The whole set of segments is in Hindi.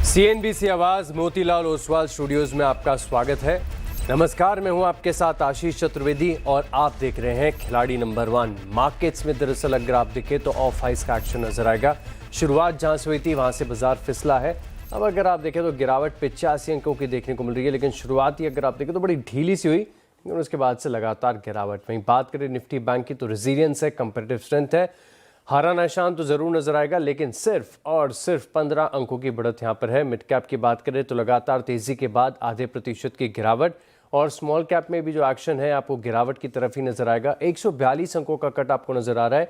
सीएनबीसी आवाज मोतीलाल ओसवाल स्टूडियोज में आपका स्वागत है। नमस्कार, मैं हूं आपके साथ आशीष चतुर्वेदी और आप देख रहे हैं खिलाड़ी नंबर 1। मार्केट्स में दरअसल अगर आप देखें तो ऑफ हाइस का एक्शन नजर आएगा। शुरुआत जहां से हुई थी वहां से बाजार फिसला है। अब अगर आप देखें तो गिरावट 85 अंकों की देखने को मिल रही है, लेकिन शुरुआत ही अगर आप देखें तो बड़ी ढीली सी हुई, लेकिन उसके बाद से लगातार गिरावट। वहीं बात करें निफ्टी बैंक की तो रेजिलियंस है, कंपेरेटिव स्ट्रेंथ है। हरा निशान तो जरूर नजर आएगा, लेकिन सिर्फ और सिर्फ 15 अंकों की बढ़त यहां पर है। मिड कैप की बात करें तो लगातार तेजी के बाद आधे प्रतिशत की गिरावट, और स्मॉल कैप में भी जो एक्शन है आपको गिरावट की तरफ ही नजर आएगा। 142 अंकों का कट आपको नजर आ रहा है,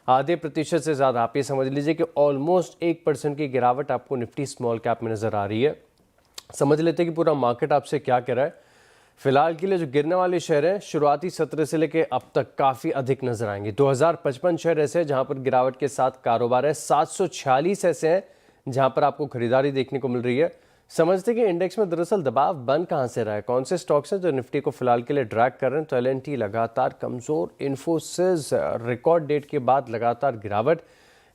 आधे प्रतिशत से ज्यादा। आप ये समझ लीजिए कि ऑलमोस्ट 1% की गिरावट आपको निफ्टी स्मॉल कैप में नजर आ रही है। समझ लेते हैं कि पूरा मार्केट आपसे क्या कह रहा है। फिलहाल के लिए जो गिरने वाले शेयर हैं शुरुआती सत्र से लेकर अब तक काफ़ी अधिक नजर आएंगे। 2055 शेयर ऐसे हैं जहां पर गिरावट के साथ कारोबार है। 746 ऐसे हैं जहां पर आपको खरीदारी देखने को मिल रही है। समझते कि इंडेक्स में दरअसल दबाव बन कहां से रहा है, कौन से स्टॉक्स हैं जो निफ्टी को फिलहाल के लिए ड्रैग कर रहे हैं। तो एल&टी लगातार कमजोर, इन्फोसिस रिकॉर्ड डेट के बाद लगातार गिरावट,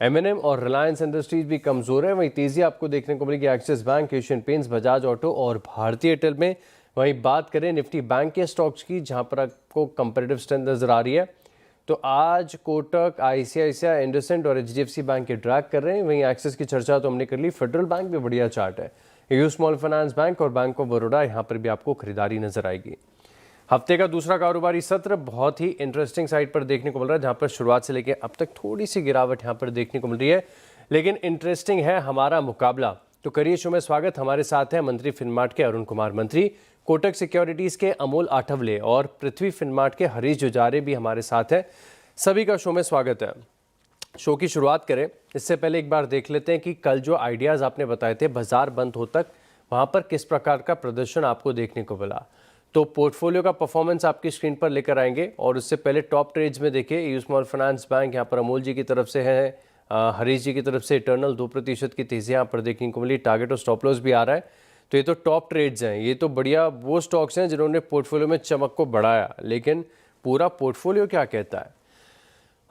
M&M और रिलायंस इंडस्ट्रीज भी कमजोर है। वहीं तेजी आपको देखने को मिलेगी axis bank, Asian paints, Bajaj auto और भारतीय एयरटेल में। वहीं बात करें निफ्टी बैंक के स्टॉक्स की, जहां पर आपको कंपैरेटिव स्ट्रेंथ नजर आ रही है, तो आज कोटक, आईसीआईसीआई, इंडसइंड और एचडीएफसी बैंक के ड्रैग कर रहे हैं। वहीं एक्सिस की चर्चा तो हमने कर ली। फेडरल बैंक भी बढ़िया चार्ट है। यू स्मॉल फाइनेंस बैंक और बैंक ऑफ बड़ौदा, यहां पर भी आपको खरीदारी नजर आएगी। हफ्ते का दूसरा कारोबारी सत्र बहुत ही इंटरेस्टिंग साइड पर देखने को मिल रहा है, जहां पर शुरुआत से लेकर अब तक थोड़ी सी गिरावट यहां पर देखने को मिल रही है, लेकिन इंटरेस्टिंग है हमारा मुकाबला। तो करिए शो में स्वागत। हमारे साथ हैं मंत्री फिनमार्ट के अरुण कुमार मंत्री, कोटक सिक्योरिटीज के अमोल आठवले और पृथ्वी फिनमार्ट के हरीश जुजारे भी हमारे साथ हैं। सभी का शो में स्वागत है। शो की शुरुआत करें इससे पहले एक बार देख लेते हैं कि कल जो आइडियाज़ आपने बताए थे बाजार बंद हो तक, वहाँ पर किस प्रकार का प्रदर्शन आपको देखने को मिला। तो पोर्टफोलियो का परफॉर्मेंस आपकी स्क्रीन पर लेकर आएंगे, और उससे पहले टॉप ट्रेड्स में देखिए यू स्मॉल फाइनेंस बैंक यहाँ पर अमोल जी की तरफ से है, हरीश जी की तरफ से इटर्नल 2% की तेजी यहाँ पर देखने को मिली। टारगेट और स्टॉप लॉस भी आ रहा है। तो ये तो टॉप ट्रेड्स हैं, ये तो बढ़िया वो स्टॉक्स हैं जिन्होंने पोर्टफोलियो में चमक को बढ़ाया, लेकिन पूरा पोर्टफोलियो क्या कहता है।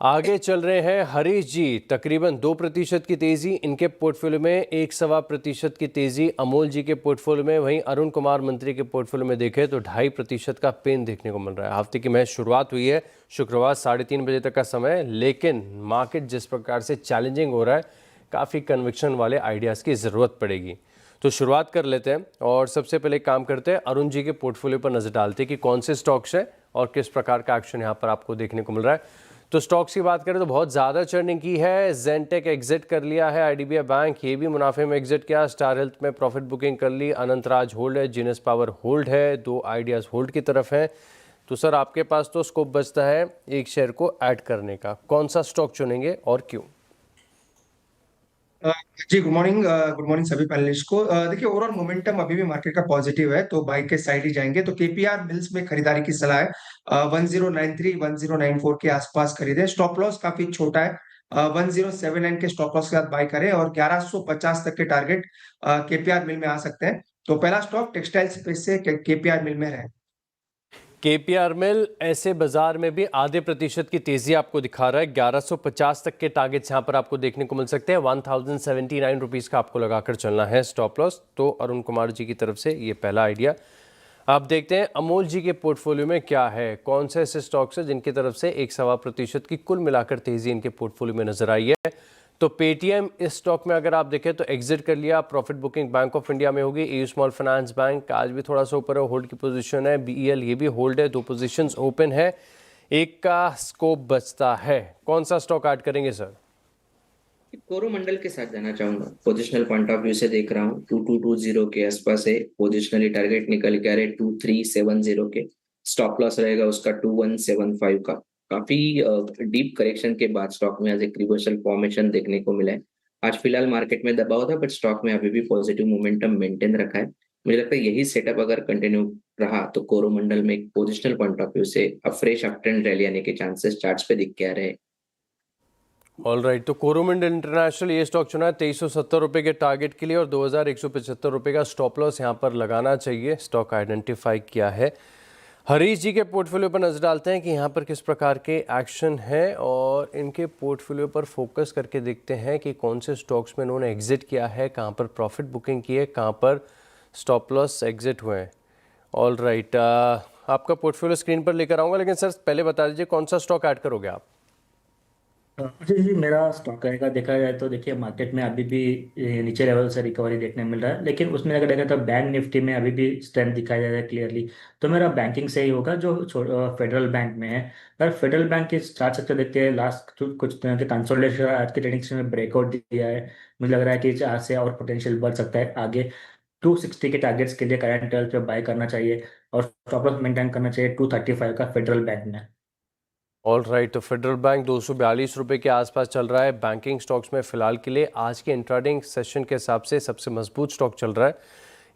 आगे चल रहे हैं हरीश जी, तकरीबन 2% की तेजी इनके पोर्टफोलियो में, 1.25% की तेजी अमोल जी के पोर्टफोलियो में। वहीं अरुण कुमार मंत्री के पोर्टफोलियो में देखें तो 2.5% का पेन देखने को मिल रहा है। हफ्ते की मैच शुरुआत हुई है शुक्रवार 3:30 बजे तक का समय, लेकिन मार्केट जिस प्रकार से चैलेंजिंग हो रहा है, काफ़ी कन्विक्शन वाले आइडियाज़ की ज़रूरत पड़ेगी। तो शुरुआत कर लेते हैं, और सबसे पहले काम करते हैं अरुण जी के पोर्टफोलियो पर नजर डालते हैं कि कौन से स्टॉक्स हैं और किस प्रकार का एक्शन यहाँ पर आपको देखने को मिल रहा है। तो स्टॉक्स की बात करें तो बहुत ज़्यादा चर्निंग की है। जेनटेक एग्जिट कर लिया है, आईडीबीआई बैंक ये भी मुनाफे में एग्जिट किया, स्टार हेल्थ में प्रॉफिट बुकिंग कर ली, अनंतराज होल्ड है, जीनस पावर होल्ड है, 2 आइडियाज़ होल्ड की तरफ है। तो सर आपके पास तो स्कोप बचता है एक शेयर को ऐड करने का, कौन सा स्टॉक चुनेंगे और क्यों? जी गुड मॉर्निंग सभी पैनलिस्ट को। देखिए ओवरऑल मोमेंटम अभी भी मार्केट का पॉजिटिव है, तो बाई के साइड ही जाएंगे। तो केपीआर मिल्स में खरीदारी की सलाह है। 1093 1094 के आसपास खरीदें। स्टॉप लॉस काफी छोटा है, 1079 के स्टॉप लॉस के साथ बाई करें, और 1150 तक के टारगेट केपीआर मिल में आ सकते हैं। तो पहला स्टॉक टेक्सटाइल स्पेस से केपीआर मिल में रहे। केपीआर मिल ऐसे बाजार में भी आधे प्रतिशत की तेजी आपको दिखा रहा है। 1150 तक के टारगेट्स यहां पर आपको देखने को मिल सकते हैं। 1079 रुपीज का आपको लगाकर चलना है स्टॉप लॉस। तो अरुण कुमार जी की तरफ से ये पहला आइडिया। आप देखते हैं अमोल जी के पोर्टफोलियो में क्या है, कौन से ऐसे स्टॉक्स हैं जिनकी तरफ से 1.25% की कुल मिलाकर तेजी इनके पोर्टफोलियो में नजर आई है। तो पेटीएम इस स्टॉक में अगर आप देखें तो एग्जिट कर लिया, profit booking bank of India में होगी। यू स्मॉल फाइनेंस बैंक आज भी थोड़ा सा ऊपर है, होल्ड की पोजीशन है। बीईएल ये भी होल्ड है, 2 पोजीशंस ओपन है, एक का स्कोप बचता है। कौन सा स्टॉक ऐड करेंगे सर? कोरोमंडल के साथ जाना चाहूंगा। पोजिशनल पॉइंट ऑफ व्यू से देख रहा हूँ, 2220 के आसपास है। पोजिशनली टारगेट निकल के आ रहे 2370 के। स्टॉप लॉस रहेगा उसका 2175 का। काफी डीप करेक्शन के बाद स्टॉक में आज एक रिवर्सल फॉर्मेशन देखने को मिला है। आज फिलहाल मार्केट में दबाव था, बट स्टॉक में अभी भी पॉजिटिव मोमेंटम मेंटेन रखा है। मुझे लगता है यही सेटअप अगर कंटिन्यू रहा तो कोरोमंडल में एक पोजिशनल पॉइंट ऑफ व्यू से फ्रेश अप ट्रेंड रैली आने के चांसेस चार्ट्स पे दिख के आ रहे हैं। ऑल राइट, तो कोरोमंडल इंटरनेशनल ये स्टॉक चुना है 2370 रुपये के टारगेट के लिए, और 2175 रुपये का स्टॉप लॉस यहाँ पर लगाना चाहिए। स्टॉक आइडेंटिफाई किया है। हरीश जी के पोर्टफोलियो पर नजर डालते हैं कि यहाँ पर किस प्रकार के एक्शन हैं और इनके पोर्टफोलियो पर फोकस करके देखते हैं कि कौन से स्टॉक्स में इन्होंने एग्जिट किया है, कहाँ पर प्रॉफिट बुकिंग की है, कहाँ पर स्टॉप लॉस एग्जिट हुए हैं। ऑल राइट, आपका पोर्टफोलियो स्क्रीन पर लेकर आऊँगा, लेकिन सर पहले बता दीजिए कौन सा स्टॉक ऐड करोगे आप। जी जी, मेरा स्टॉक का देखा जाए तो देखिए मार्केट में अभी भी नीचे लेवल से रिकवरी देखने मिल रहा है, लेकिन उसमें अगर देखा तो बैंक निफ्टी में अभी भी स्ट्रेंथ दिखाई दे रहा है क्लियरली। तो मेरा बैंकिंग से ही होगा जो फेडरल बैंक में है। अगर फेडरल बैंक के चार्ट सेक्टर देखते हैं, लास्ट कुछ दिनों के कंसोलिडेशन आज के ट्रेडिंग में ब्रेकआउट दिया है। मुझे लग रहा है कि आज से और पोटेंशियल बढ़ सकता है आगे। 260 के टारगेट्स के लिए करंट लेवल पे बाय करना चाहिए और स्टॉप लॉस मेंटेन करना चाहिए 235 का फेडरल बैंक में। ऑल राइट, तो फेडरल बैंक 242 रुपये के आसपास चल रहा है। बैंकिंग स्टॉक्स में फिलहाल के लिए आज के इंट्राडे सेशन के हिसाब से सबसे मजबूत स्टॉक चल रहा है।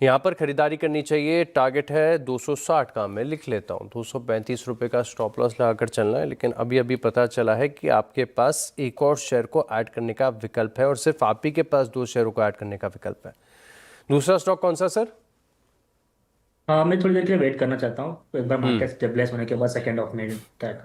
यहाँ पर खरीदारी करनी चाहिए। टारगेट है 260 का, मैं लिख लेता हूँ। 235 रुपये का स्टॉप लॉस लगाकर चलना है, लेकिन अभी अभी पता चला है कि आपके पास एक और शेयर को ऐड करने का विकल्प है और सिर्फ आप ही के पास 2 शेयरों को ऐड करने का विकल्प है। दूसरा स्टॉक कौन सा सर? हाँ, मैं थोड़ी देर के लिए वेट करना चाहता हूँ, एक बार मार्केट स्टेबलाइज होने के बाद सेकेंड ऑफ में ट्रैक।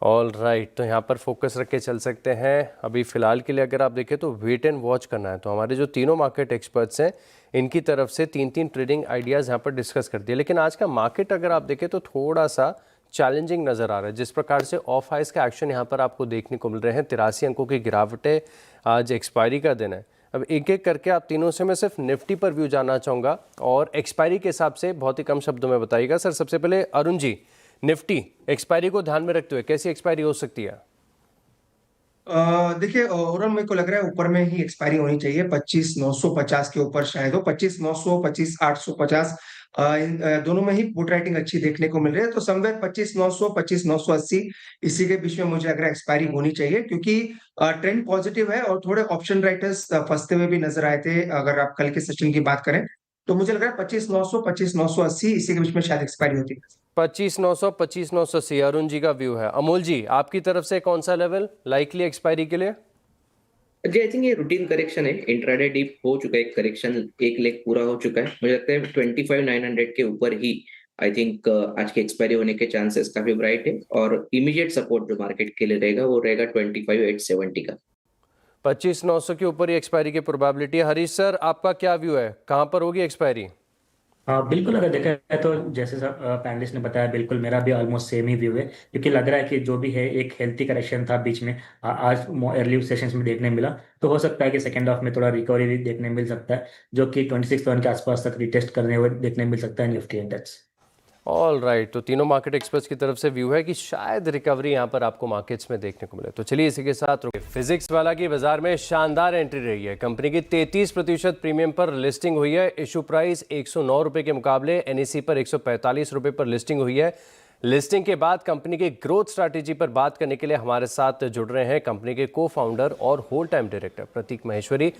ऑल राइट, तो यहाँ पर फोकस रख के चल सकते हैं। अभी फ़िलहाल के लिए अगर आप देखें तो वेट एंड वॉच करना है। तो हमारे जो तीनों मार्केट एक्सपर्ट्स हैं, इनकी तरफ से 3 ट्रेडिंग आइडियाज़ यहाँ पर डिस्कस कर दिए। लेकिन आज का मार्केट अगर आप देखें तो थोड़ा सा चैलेंजिंग नज़र आ रहा है। जिस प्रकार से ऑफ हाइस का एक्शन यहाँ पर आपको देखने को मिल रहे हैं, 83 अंकों की गिरावट है। आज एक्सपायरी का दिन है। अब एक एक करके आप तीनों से मैं सिर्फ निफ्टी पर व्यू जानना चाहूँगा और एक्सपायरी के हिसाब से बहुत ही कम शब्दों में बताइएगा। सर सबसे पहले अरुण जी, निफ्टी एक्सपायरी को ध्यान में रखते हुए कैसी एक्सपायरी हो सकती है? देखिए ओवरऑल मेरे को लग रहा है ऊपर में ही एक्सपायरी होनी चाहिए। 25,950 के ऊपर शायद हो, 25,900, 25,850 इन दोनों में ही पुट राइटिंग अच्छी देखने को मिल रही है। तो समवेयर 25,900, 25,980 इसी के बीच में मुझे लग रहा है एक्सपायरी होनी चाहिए, क्योंकि ट्रेंड पॉजिटिव है और थोड़े ऑप्शन राइटर्स फंसते हुए भी नजर आए थे। अगर आप कल के सेशन की बात करें तो मुझे लग रहा है 25,900, 25,980 इसी के बीच में शायद एक्सपायरी होती है। 25,900, 25,980 अरुण जी का व्यू है। अमोल जी, आपकी तरफ से कौन सा लेवल लाइकली एक्सपायरी के लिए? जी आई थिंक ये रूटीन करेक्शन है, इंट्राडे डीप हो चुका है, एक करेक्शन एक लेग पूरा हो चुका है। मुझे लगता है 25,900 के ऊपर ही आई थिंक आज की एक्सपायरी होने के चांसेस काफी ब्राइट है और इमीडिएट सपोर्ट जो मार्केट के लिए रहेगा वो रहेगा 25,870 का। 25,900 के ऊपर ही एक्सपायरी की प्रोबेबिलिटी है। हरीश सर, आपका क्या व्यू है, कहाँ पर होगी एक्सपायरी? हाँ बिल्कुल, अगर देखा जाए तो जैसे सब पैनलिस्ट ने बताया, बिल्कुल मेरा भी ऑलमोस्ट सेम ही व्यू है, क्योंकि लग रहा है कि जो भी है एक हेल्थी करेक्शन था बीच में, आज अर्ली सेशंस में देखने मिला। तो हो सकता है कि सेकेंड हाफ में थोड़ा रिकवरी भी देखने मिल सकता है, जो कि 26,000 के आसपास तक रिटेस्ट करने हुए देखने मिल सकता है निफ्टी इंडेक्स। ऑल राइट, तो तीनों मार्केट एक्सपर्ट्स की तरफ से व्यू है कि शायद रिकवरी यहाँ पर आपको मार्केट्स में देखने को मिले। तो चलिए इसी के साथ फिजिक्स वाला की बाजार में शानदार एंट्री रही है। कंपनी की 33% प्रीमियम पर लिस्टिंग हुई है। इशू प्राइस 109 रुपये के मुकाबले एनएसई पर 145 रुपये पर लिस्टिंग हुई है। लिस्टिंग के बाद कंपनी की ग्रोथ स्ट्रैटेजी पर बात करने के लिए हमारे साथ जुड़ रहे हैं कंपनी के को फाउंडर और whole time director Prateek Maheshwari.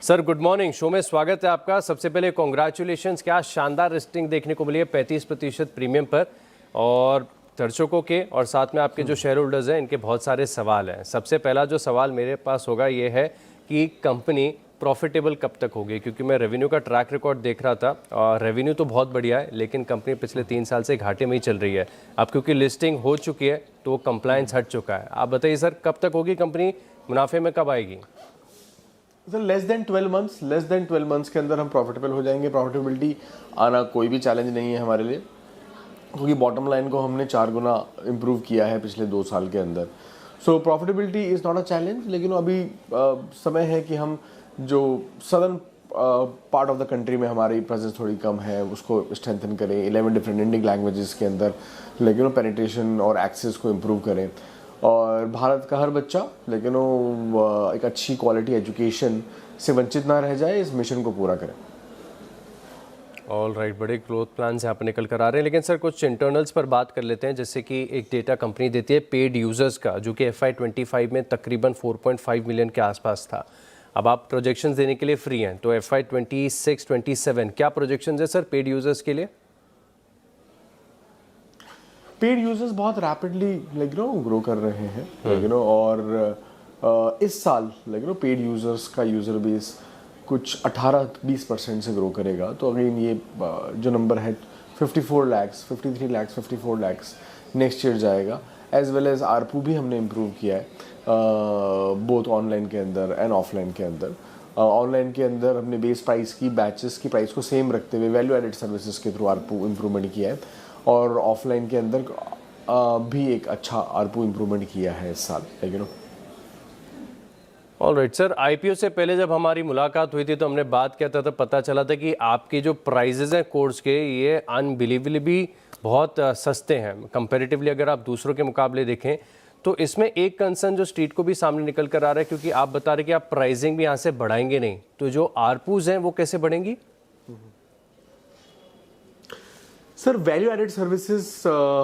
Sir good morning, show में स्वागत है आपका। सबसे पहले कॉन्ग्रेचुलेशंस, क्या शानदार लिस्टिंग देखने को मिली है 35% प्रीमियम पर। और दर्शकों के और साथ में आपके जो शेयर होल्डर्स हैं इनके बहुत सारे सवाल हैं। सबसे पहला जो सवाल मेरे पास होगा ये है कि कंपनी प्रॉफिटेबल कब तक होगी, क्योंकि मैं रेवेन्यू का ट्रैक रिकॉर्ड देख रहा था और रेवेन्यू तो बहुत बढ़िया है, लेकिन कंपनी पिछले 3 साल से घाटे में ही चल रही है। अब क्योंकि लिस्टिंग हो चुकी है तो कंप्लायंस हट चुका है। आप बताइए सर, कब तक होगी कंपनी, मुनाफे में कब आएगी? सर लेस देन 12 मंथ्स के अंदर हम प्रॉफिटेबल हो जाएंगे। प्रॉफिटेबिलिटी आना कोई भी चैलेंज नहीं है हमारे लिए, क्योंकि बॉटम लाइन को हमने 4 गुना इम्प्रूव किया है पिछले 2 साल के अंदर। So profitability is not a challenge, लेकिन अभी समय है कि हम जो southern part of the country में हमारी प्रेजेंस थोड़ी कम है उसको स्ट्रेंथन करें। 11 डिफरेंट इंडियन लैंग्वेजेस के अंदर लेकिन पेनिट्रेशन और एक्सेस को इम्प्रूव करें, और भारत का हर बच्चा लेकिन वो एक अच्छी क्वालिटी एजुकेशन से वंचित ना रह जाए, इस मिशन को पूरा करें। ऑल राइट, बड़े ग्रोथ प्लान यहाँ पर निकल कर आ रहे हैं। लेकिन सर कुछ इंटरनल्स पर बात कर लेते हैं, जैसे कि एक डेटा कंपनी देती है पेड यूजर्स का, जो कि FY25 में तकरीबन 4.5 मिलियन के आसपास था। अब आप प्रोजेक्शंस देने के लिए फ्री हैं, तो FY26-27 क्या प्रोजेक्शंस है सर पेड यूजर्स के लिए? पेड यूजर्स बहुत रैपिडली ग्रो कर रहे हैं और इस साल पेड यूजर्स का यूजर बेस कुछ 18-20% से ग्रो करेगा। तो अगेन ये जो नंबर है 54 lakhs, 53 lakhs, 54 lakhs next year जाएगा। एज वेल एज आरपू भी हमने इम्प्रूव किया है बोथ ऑनलाइन के अंदर एंड ऑफलाइन के अंदर। ऑनलाइन के अंदर हमने बेस प्राइस की बैचेस की प्राइस को सेम रखते हुए वैल्यू एडेड सर्विसेज के थ्रू आरपू इम्प्रूवमेंट किया है, और ऑफलाइन के अंदर भी एक अच्छा आरपू इम्प्रूवमेंट किया है इस साल, लेकिन ऑलराइट सर, आईपीओ से पहले जब हमारी मुलाकात हुई थी तो हमने बात किया था, तो पता चला था कि आपके जो प्राइजेज हैं कोर्स के ये अनबिलीवेबली बहुत सस्ते हैं कंपैरेटिवली। अगर आप दूसरों के मुकाबले देखें तो इसमें एक कंसर्न जो स्ट्रीट को भी सामने निकल कर आ रहा है, क्योंकि आप बता रहे कि आप प्राइसिंग भी यहाँ से बढ़ाएंगे नहीं, तो जो आरपूज हैं वो कैसे बढ़ेंगी? सर वैल्यू एडेड सर्विसेज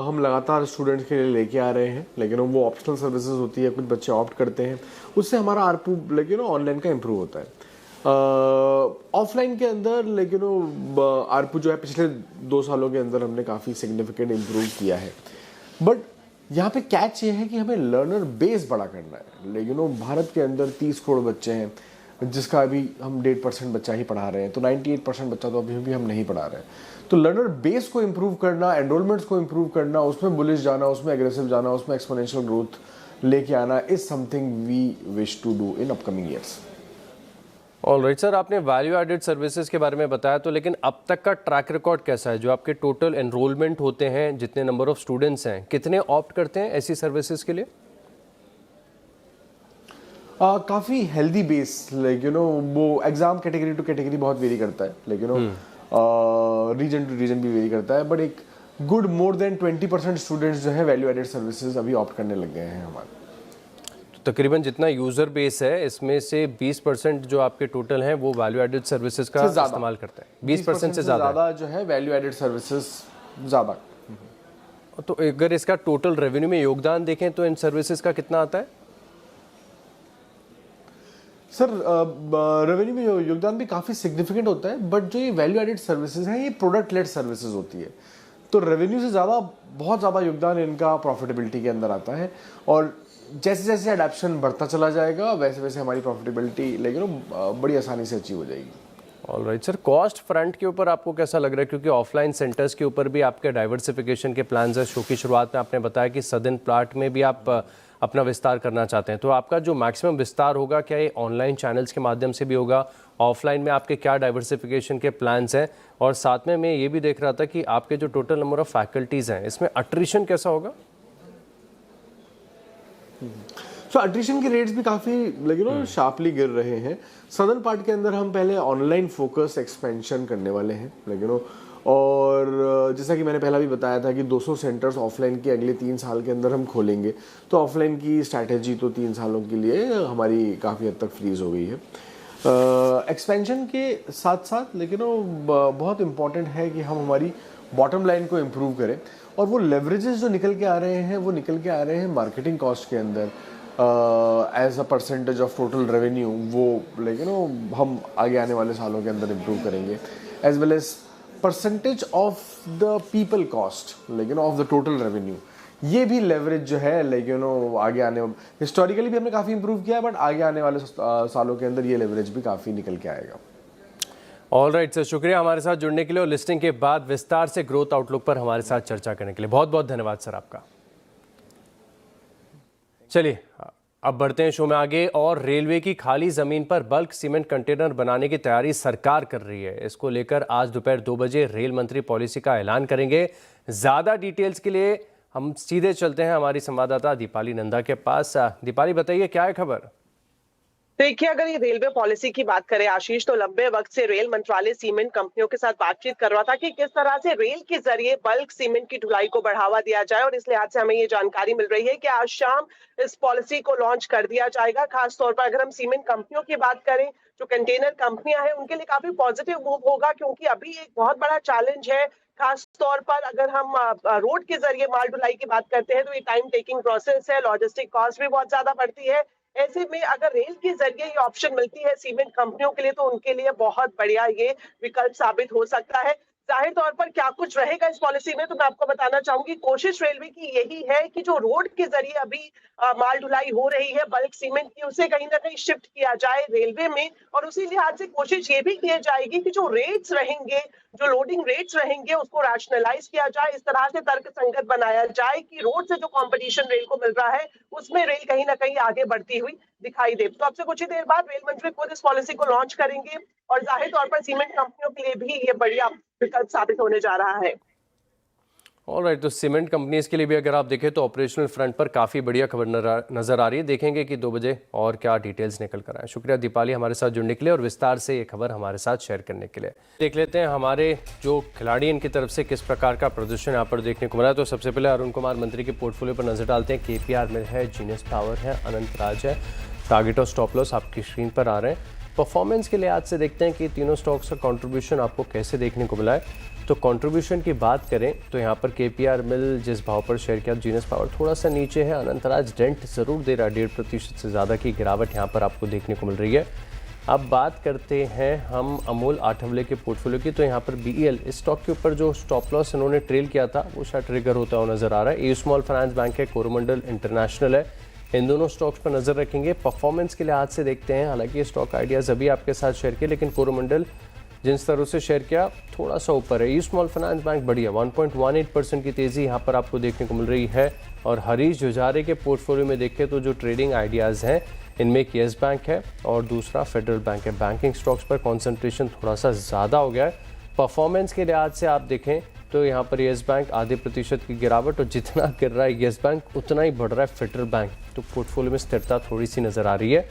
हम लगातार स्टूडेंट्स के लिए लेके आ रहे हैं, लेकिन वो ऑप्शनल सर्विसेज होती है, कुछ बच्चे ऑप्ट करते हैं, उससे हमारा आरपू लेकिन ऑनलाइन का इम्प्रूव होता है। ऑफलाइन के अंदर लेकिन आरपू जो है पिछले 2 सालों के अंदर हमने काफ़ी सिग्निफिकेंट इम्प्रूव किया है, बट यहाँ पे कैच ये है कि हमें लर्नर बेस बड़ा करना है। लेकिन भारत के अंदर 30 करोड़ बच्चे हैं, जिसका अभी हम 1.5% बच्चा ही पढ़ा रहे हैं, तो 98% बच्चा तो अभी भी हम नहीं पढ़ा रहे हैं। तो लर्नर बेस को इम्प्रूव करना, एनरोलमेंट्स को इम्प्रूव करना, उसमें बुलिश जाना, उसमें एग्रेसिव जाना, उसमें एक्सपोनेंशियल ग्रोथ लेके आना is something we wish to do in upcoming years. Alright sir, आपने वैल्यू एडेड सर्विसेज के बारे में बताया, तो लेकिन अब तक का ट्रैक रिकॉर्ड कैसा है? जो आपके टोटल एनरोलमेंट होते हैं, जितने नंबर ऑफ स्टूडेंट्स हैं, कितने ऑप्ट करते हैं ऐसी सर्विसेज के लिए? काफ़ी हेल्दी बेस, लेकिन वो एग्जाम कैटेगरी टू कैटेगरी बहुत वेरी करता है, लेकिन रीजन टू रीजन भी वेरी करता है, बट एक गुड मोर देन 20% स्टूडेंट्स जो है वैल्यू एडेड सर्विसेज अभी ऑप्ट करने लग गए हैं हमारे। तो तकरीबन जितना यूज़र बेस है इसमें से 20% जो आपके टोटल हैं वो वैल्यू एडेड सर्विसेज का इस्तेमाल करते हैं। 20% से ज़्यादा जो है वैल्यू एडेड सर्विसेज ज़्यादा। तो अगर इसका टोटल रेवेन्यू में योगदान देखें तो इन सर्विसेज का कितना आता है? सर रेवेन्यू में योगदान भी काफ़ी सिग्निफिकेंट होता है, बट जो ये वैल्यू एडेड सर्विसेज हैं ये प्रोडक्ट लेड सर्विसेज होती है, तो रेवेन्यू से ज़्यादा बहुत ज़्यादा योगदान इनका प्रॉफिटेबिलिटी के अंदर आता है, और जैसे जैसे अडैप्शन बढ़ता चला जाएगा वैसे वैसे हमारी प्रॉफिटेबिलिटी लेकिन बड़ी आसानी से अचीव हो जाएगी। ऑलराइट सर, कॉस्ट फ्रंट के ऊपर आपको कैसा लग रहा है? क्योंकि ऑफलाइन सेंटर्स के ऊपर भी आपके डाइवर्सिफिकेशन के प्लान्स हैं। शो की शुरुआत में आपने बताया कि सदर्न प्लाट में भी आप अपना विस्तार करना चाहते हैं, तो आपका जो मैक्सिमम विस्तार होगा क्या ये ऑनलाइन चैनल्स के माध्यम से भी होगा? ऑफलाइन में आपके क्या डाइवर्सिफिकेशन के प्लान्स हैं? और साथ में मैं ये भी देख रहा था कि आपके जो टोटल नंबर ऑफ फैकल्टीज़ हैं इसमें अट्रिशन कैसा होगा? सो अट्रिशन के रेट्स भी काफ़ी लेकिन शार्पली गिर रहे हैं। सदर्न पार्ट के अंदर हम पहले ऑनलाइन फोकस एक्सपेंशन करने वाले हैं, लेकिन और जैसा कि मैंने पहला भी बताया था कि 200 सेंटर्स ऑफलाइन के अगले 3 साल के अंदर हम खोलेंगे, तो ऑफलाइन की स्ट्रैटेजी तो 3 सालों के लिए हमारी काफ़ी हद तक फ्रीज हो गई है। एक्सपेंशन के साथ साथ लेकिन बहुत इम्पॉर्टेंट है कि हम हमारी बॉटम लाइन को इम्प्रूव करें, और वो लेवरेजेस जो निकल के आ रहे हैं वो निकल के आ रहे हैं मार्केटिंग कॉस्ट के अंदर as a percentage of total revenue, वो लेकिन हम आगे आने वाले सालों के अंदर इम्प्रूव करेंगे, as well as percentage of the people cost लेकिन ऑफ द टोटल रेवेन्यू, ये भी लेवरेज जो है लेकिन आगे आने हिस्टोरिकली भी हमने काफ़ी इम्प्रूव किया है, बट आगे आने वाले सालों के अंदर ये लेवरेज भी काफ़ी निकल के आएगा। ऑलराइट सर, शुक्रिया हमारे साथ जुड़ने के लिए, और लिस्टिंग के बाद विस्तार से ग्रोथ आउटलुक पर हमारे साथ चर्चा करने के लिए बहुत बहुत धन्यवाद सर आपका। चलिए अब बढ़ते हैं शो में आगे, और रेलवे की खाली जमीन पर बल्क सीमेंट कंटेनर बनाने की तैयारी सरकार कर रही है। इसको लेकर आज दोपहर 2 बजे रेल मंत्री पॉलिसी का ऐलान करेंगे। ज्यादा डिटेल्स के लिए हम सीधे चलते हैं हमारी संवाददाता दीपाली नंदा के पास। दीपाली बताइए क्या है खबर? देखिए, अगर ये रेलवे पॉलिसी की बात करें आशीष, तो लंबे वक्त से रेल मंत्रालय सीमेंट कंपनियों के साथ बातचीत कर रहा था कि किस तरह से रेल के जरिए बल्क सीमेंट की ढुलाई को बढ़ावा दिया जाए, और इस लिहाज से हमें ये जानकारी मिल रही है कि आज शाम इस पॉलिसी को लॉन्च कर दिया जाएगा। खासतौर पर अगर हम सीमेंट कंपनियों की बात करें, जो कंटेनर कंपनियां हैं, उनके लिए काफी पॉजिटिव मूव होगा, क्योंकि अभी एक बहुत बड़ा चैलेंज है। खास तौर पर अगर हम रोड के जरिए माल ढुलाई की बात करते हैं तो ये टाइम टेकिंग प्रोसेस है, लॉजिस्टिक कॉस्ट भी बहुत ज्यादा बढ़ती है। ऐसे में अगर रेल के जरिए ये ऑप्शन मिलती है सीमेंट कंपनियों के लिए, तो उनके लिए बहुत बढ़िया ये विकल्प साबित हो सकता है। जाहिर तौर पर क्या कुछ रहेगा इस पॉलिसी में, तो मैं आपको बताना चाहूंगी कोशिश रेलवे की यही है कि जो रोड के जरिए अभी माल ढुलाई हो रही है बल्क सीमेंट की, उसे कहीं ना कहीं शिफ्ट किया जाए रेलवे में, और उसी लिहाज से कोशिश ये भी की जाएगी कि जो रेट्स रहेंगे, जो लोडिंग रेट्स रहेंगे, उसको रैशनलाइज किया जाए, इस तरह से तर्कसंगत बनाया जाए कि रोड से जो कंपटीशन रेल को मिल रहा है उसमें रेल कहीं ना कहीं आगे बढ़ती हुई दिखाई दे। तो अब से कुछ ही देर बाद रेल मंत्री खुद इस पॉलिसी को लॉन्च करेंगे और जाहिर तौर पर सीमेंट कंपनियों के लिए भी ये बढ़िया विकल्प साबित होने जा रहा है। ऑलराइट, तो सीमेंट कंपनीज के लिए भी अगर आप देखें तो ऑपरेशनल फ्रंट पर काफ़ी बढ़िया खबर नज़र आ रही है। देखेंगे कि 2 बजे और क्या डिटेल्स निकल कर आए। शुक्रिया दीपाली हमारे साथ जुड़ने के लिए और विस्तार से ये खबर हमारे साथ शेयर करने के लिए। देख लेते हैं हमारे जो खिलाड़ी इनकी तरफ से किस प्रकार का प्रदर्शन यहाँ पर देखने को मिला है। तो सबसे पहले अरुण कुमार मंत्री के पोर्टफोलियो पर नजर डालते हैं। KPR मिल है, जीनियस पावर है, अनंत राज है, टारगेट और स्टॉप लॉस आपकी स्क्रीन पर आ रहे हैं। परफॉर्मेंस के लिहाज से देखते हैं कि तीनों स्टॉक्स का कंट्रीब्यूशन आपको कैसे देखने को मिला है। तो कंट्रीब्यूशन की बात करें तो यहाँ पर KPR मिल जिस भाव पर शेयर किया, जीनियस पावर थोड़ा सा नीचे है, अनंतराज डेंट ज़रूर दे रहा है, 1.5% से ज़्यादा की गिरावट यहाँ पर आपको देखने को मिल रही है। अब बात करते हैं हम अमूल आठवले के पोर्टफोलियो की। तो यहाँ पर BEL इस स्टॉक के ऊपर जो स्टॉप लॉस इन्होंने ट्रेल किया था वो शायद ट्रिगर होता हुआ नजर आ रहा है। AU स्मॉल फाइनेंस बैंक है, कोरोमंडल इंटरनेशनल है, इन दोनों स्टॉक्स पर नजर रखेंगे। परफॉर्मेंस के लिहाज से देखते हैं, हालांकि ये स्टॉक आइडियाज अभी आपके साथ शेयर किए, लेकिन कोरोमंडल जिन स्तरों से शेयर किया थोड़ा सा ऊपर है। AU स्मॉल फाइनेंस बैंक बढ़िया 1.18% की तेजी यहाँ पर आपको देखने को मिल रही है। और हरीश जुझारे के पोर्टफोलियो में देखें तो जो ट्रेडिंग आइडियाज़ हैं इनमें एक येस बैंक है और दूसरा फेडरल बैंक है। बैंकिंग स्टॉक्स पर कॉन्सेंट्रेशन थोड़ा सा ज़्यादा हो गया है। परफॉर्मेंस के लिहाज से आप देखें तो यहाँ पर येस बैंक आधे प्रतिशत की गिरावट, और जितना गिर रहा है येस बैंक उतना ही बढ़ रहा है फेडरल बैंक। तो पोर्टफोलियो में स्थिरता थोड़ी सी नज़र आ रही है।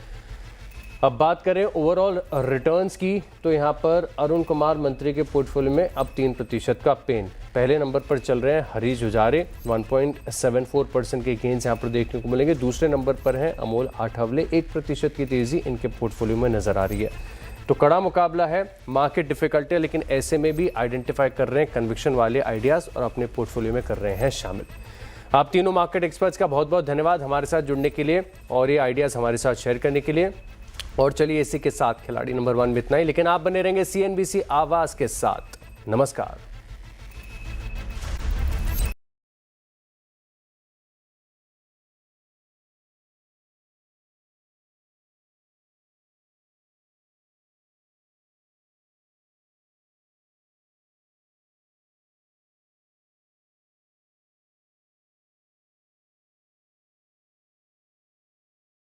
अब बात करें ओवरऑल रिटर्न्स की तो यहाँ पर अरुण कुमार मंत्री के पोर्टफोलियो में अब 3% का पेन। पहले नंबर पर चल रहे हैं हरीश जुझारे, 1.74% के गेंस यहाँ पर देखने को मिलेंगे। दूसरे नंबर पर हैं अमूल आठवले, 1% की तेज़ी इनके पोर्टफोलियो में नज़र आ रही है। तो कड़ा मुकाबला है, मार्केट डिफिकल्ट है, लेकिन ऐसे में भी आइडेंटिफाई कर रहे हैं कन्विक्शन वाले आइडियाज़ और अपने पोर्टफोलियो में कर रहे हैं शामिल। आप तीनों मार्केट एक्सपर्ट्स का बहुत बहुत धन्यवाद हमारे साथ जुड़ने के लिए और ये आइडियाज़ हमारे साथ शेयर करने के लिए। और चलिए इसी के साथ खिलाड़ी नंबर 1 में इतना ही, लेकिन आप बने रहेंगे CNBC आवाज़ के साथ। नमस्कार।